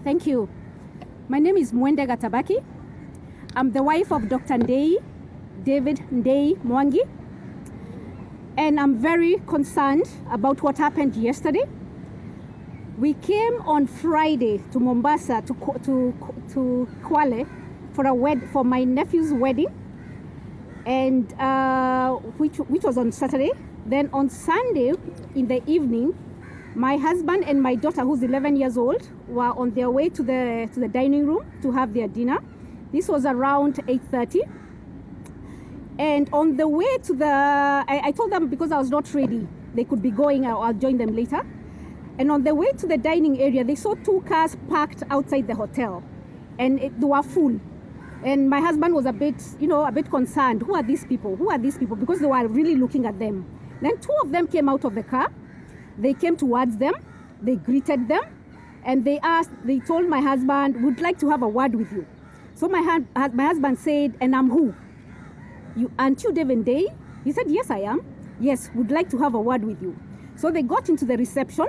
Thank you. My name is Mwende Gatabaki. I'm the wife of Dr. Ndei, David Ndei Mwangi. And I'm very concerned about what happened yesterday. We came on Friday to Mombasa to Kwale for my nephew's wedding, and which was on Saturday. Then on Sunday in the evening, my husband and my daughter, who's 11 years old, were on their way to the dining room to have their dinner. This was around 8:30. And on the way to I told them because I was not ready, they could be going, I'll join them later. And on the way to the dining area, they saw two cars parked outside the hotel, and they were full. And my husband was a bit concerned. Who are these people? Who are these people? Because they were really looking at them. Then two of them came out of the car. They came towards them. They greeted them, and they told my husband, "Would like to have a word with you." So my husband said, "And I'm who? Aren't you David Ndei?" He said, "Yes, I am." "Yes, would like to have a word with you." So they got into the reception,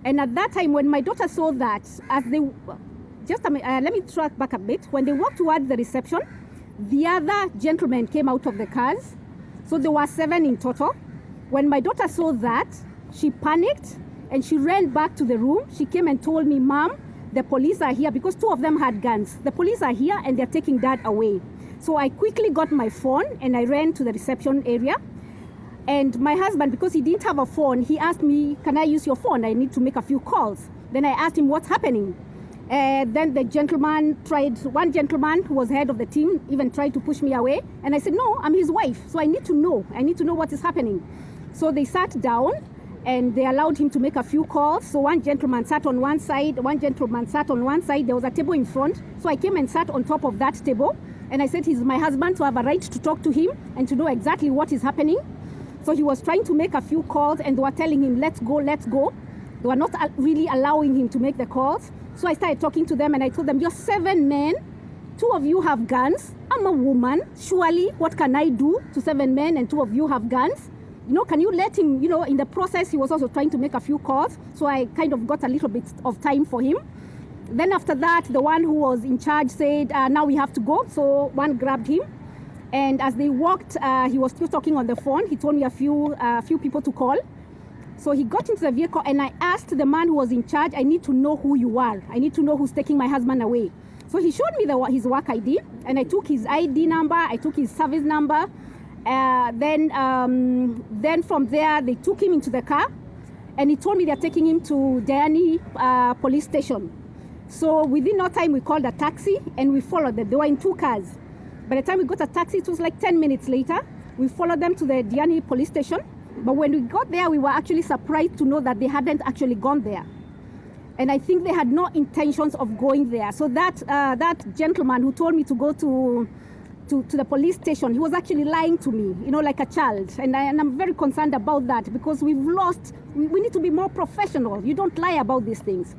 and at that time, when my daughter saw that, let me track back a bit. When they walked towards the reception, the other gentlemen came out of the cars. So there were 7 in total. When my daughter saw that, she panicked and she ran back to the room. She came and told me, "Mom, the police are here," because 2 of them had guns. "The police are here and they're taking Dad away." So I quickly got my phone and I ran to the reception area. And my husband, because he didn't have a phone, he asked me, "Can I use your phone? I need to make a few calls." Then I asked him, "What's happening?" Then one gentleman who was head of the team even tried to push me away. And I said, "No, I'm his wife. So I need to know what is happening." So they sat down and they allowed him to make a few calls. So one gentleman sat on one side, one gentleman sat on one side. There was a table in front. So I came and sat on top of that table. And I said, "He's my husband, so I have a right to talk to him and to know exactly what is happening." So he was trying to make a few calls and they were telling him, "Let's go, let's go." They were not really allowing him to make the calls. So I started talking to them and I told them, "You're 7 men. 2 of you have guns. I'm a woman. Surely, what can I do to 7 men and 2 of you have guns? Can you let him," in the process, he was also trying to make a few calls. So I kind of got a little bit of time for him. Then after that, the one who was in charge said, "Now we have to go." So one grabbed him. And as they walked, he was still talking on the phone. He told me a few people to call. So he got into the vehicle and I asked the man who was in charge, "I need to know who you are. I need to know who's taking my husband away." So he showed me his work ID and I took his ID number, I took his service number. Then from there, they took him into the car and he told me they're taking him to Diani police station. So within no time, we called a taxi and we followed them. They were in 2 cars. By the time we got a taxi, it was like 10 minutes later. We followed them to the Diani police station. But when we got there, we were actually surprised to know that they hadn't actually gone there. And I think they had no intentions of going there. So that gentleman who told me to go to the police station, he was actually lying to me, like a child. And I'm very concerned about that because we need to be more professional. You don't lie about these things.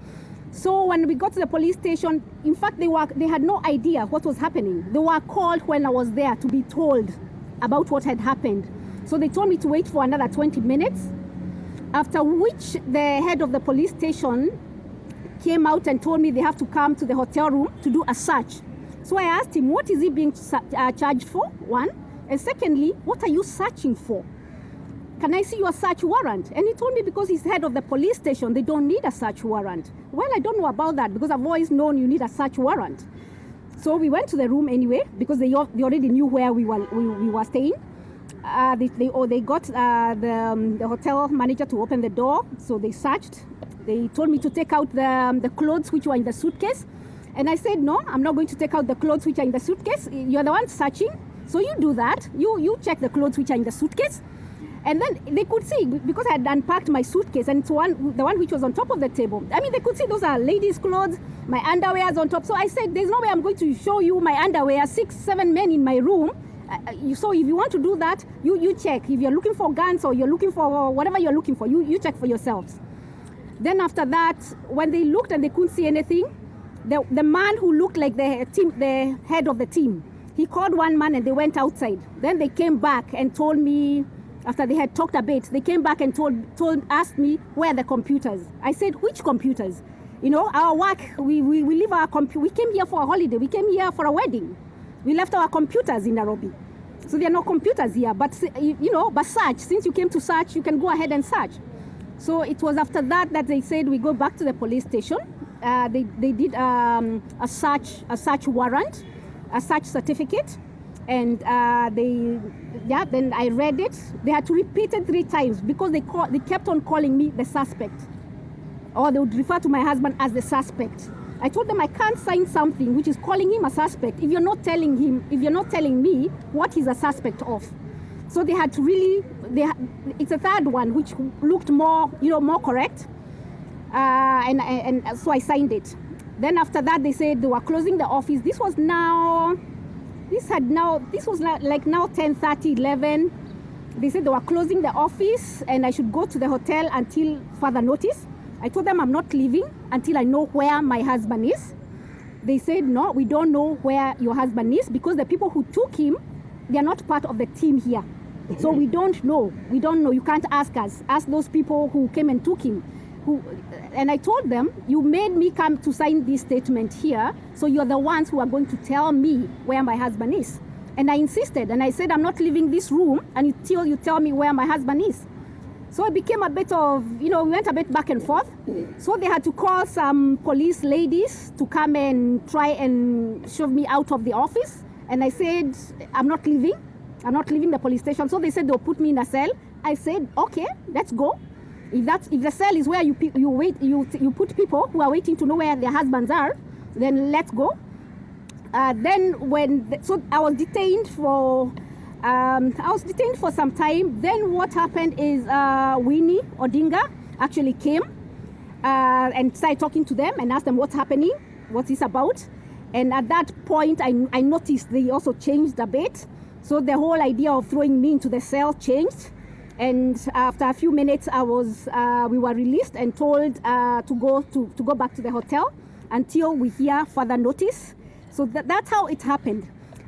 So when we got to the police station, in fact, they had no idea what was happening. They were called when I was there to be told about what had happened. So they told me to wait for another 20 minutes, after which the head of the police station came out and told me they have to come to the hotel room to do a search. So I asked him, "What is he being charged for?" 1. And secondly, "What are you searching for? Can I see your search warrant?" And he told me because he's head of the police station, they don't need a search warrant. Well, I don't know about that because I've always known you need a search warrant. So we went to the room anyway because they already knew where we were staying. They got the hotel manager to open the door. So they searched. They told me to take out the clothes which were in the suitcase. And I said, "No, I'm not going to take out the clothes which are in the suitcase. You're the one searching. So you do that. You check the clothes which are in the suitcase." And then they could see, because I had unpacked my suitcase and the one which was on top of the table. I mean, they could see those are ladies' clothes, my underwear's on top. So I said, "There's no way I'm going to show you my underwear, 6, 7 men in my room. So if you want to do that, you check. If you're looking for guns or you're looking for whatever you're looking for, you check for yourselves." Then after that, when they looked and they couldn't see anything, the man who looked like the head of the team, he called one man and they went outside. Then they came back and told me, after they had talked a bit, they came back and asked me where are the computers. I said, "Which computers?" You know, our work, we leave our we came here for a holiday, we came here for a wedding. We left our computers in Nairobi. So there are no computers here, but you know, but search, since you came to search, you can go ahead and search. So it was after that they said we go back to the police station. They did a search warrant, a search certificate, and then I read it. They had to repeat it 3 times because they kept on calling me the suspect, or they would refer to my husband as the suspect. I told them I can't sign something which is calling him a suspect if you're not telling me what he's a suspect of. So they had to really, it's a third one which looked more, you know, more correct, and so I signed it. Then after that they said they were closing the office. This was like now 10:30, 11. They said they were closing the office and I should go to the hotel until further notice. I told them I'm not leaving until I know where my husband is. They said, no, we don't know where your husband is because the people who took him, they are not part of the team here. So we don't know. You can't ask us. Ask those people who came and took him. And I told them, you made me come to sign this statement here, so you're the ones who are going to tell me where my husband is. And I insisted, and I said, I'm not leaving this room until you tell me where my husband is. So it became a bit of, you know, we went a bit back and forth. So they had to call some police ladies to come and try and shove me out of the office. And I said, I'm not leaving the police station. So they said they'll put me in a cell. I said, okay, let's go. If the cell is where you put people who are waiting to know where their husbands are, then let's go. So I was detained for some time. Then what happened is Winnie Odinga actually came and started talking to them and asked them what's happening, what it's about. And at that point, I noticed they also changed a bit. So the whole idea of throwing me into the cell changed. And after a few minutes, we were released and told to go back to the hotel until we hear further notice. So that's how it happened.